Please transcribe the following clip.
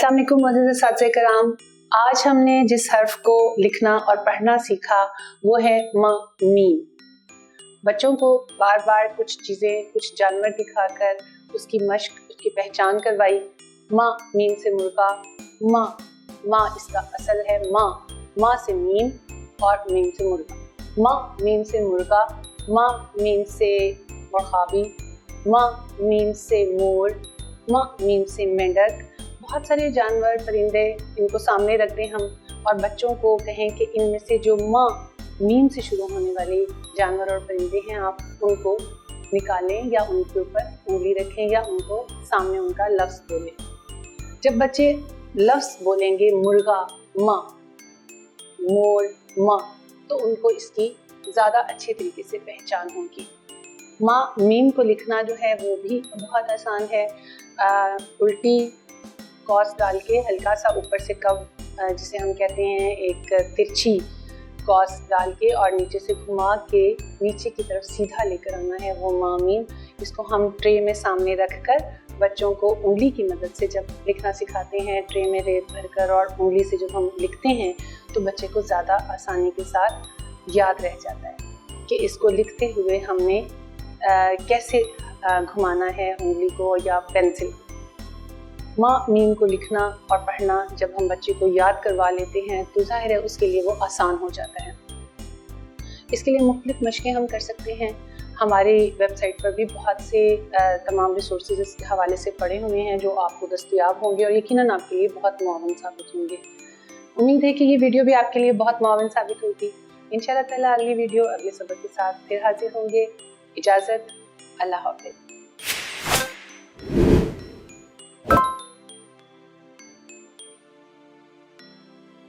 अस्सलाम वालेकुम मोअज़्ज़िज़ साथिया कराम। आज हमने जिस हर्फ को लिखना और पढ़ना सीखा वो है म मीम। बच्चों को बार बार कुछ चीज़ें, कुछ जानवर दिखाकर उसकी मश्क, उसकी पहचान करवाई। माँ मीम से मुर्गा, माँ इसका असल है माँ से मीम और मीम से मुर्गा। माँ मीम से मुर्गा, माँ मीम से मखाबी, माँ मीम से मोर, माँ मीम से मेंढक। बहुत सारे जानवर, परिंदे, इनको सामने रख दें हम और बच्चों को कहें कि इनमें से जो माँ मीम से शुरू होने वाले जानवर और परिंदे हैं आप उनको निकालें या उनके ऊपर उंगली रखें या उनको सामने उनका लफ्ज़ बोलें। जब बच्चे लफ्ज़ बोलेंगे मुर्गा माँ, मोर माँ, तो उनको इसकी ज़्यादा अच्छे तरीके से पहचान होगी। माँ मीम को लिखना जो है वो भी बहुत आसान है। उल्टी कॉस डाल के हल्का सा ऊपर से कव, जिसे हम कहते हैं एक तिरछी कॉस डाल के और नीचे से घुमा के नीचे की तरफ सीधा लेकर आना है वो माँ मीम। इसको हम ट्रे में सामने रखकर बच्चों को उंगली की मदद से जब लिखना सिखाते हैं, ट्रे में रेत भरकर और उंगली से जब हम लिखते हैं तो बच्चे को ज़्यादा आसानी के साथ याद रह जाता है कि इसको लिखते हुए हमने कैसे घुमाना है उंगली को या पेंसिल को। माँ मीम को लिखना और पढ़ना जब हम बच्चे को याद करवा लेते हैं तो जाहिर है उसके लिए वो आसान हो जाता है। इसके लिए मुख्तलिफ मशक़ें हम कर सकते हैं। हमारी वेबसाइट पर भी बहुत से तमाम रिसोर्सेज इसके हवाले से पड़े हुए हैं जो आपको दस्तयाब होंगे और यकीनन आपके लिए बहुत मुआवन साबित होंगे। उम्मीद है कि ये वीडियो भी आपके लिए बहुत मुआवन साबित होगी। इंशाअल्लाह ताला अगली वीडियो अगले सबक के साथ फिर हाजिर होंगे। इजाज़त, अल्लाह हाफ़िज़।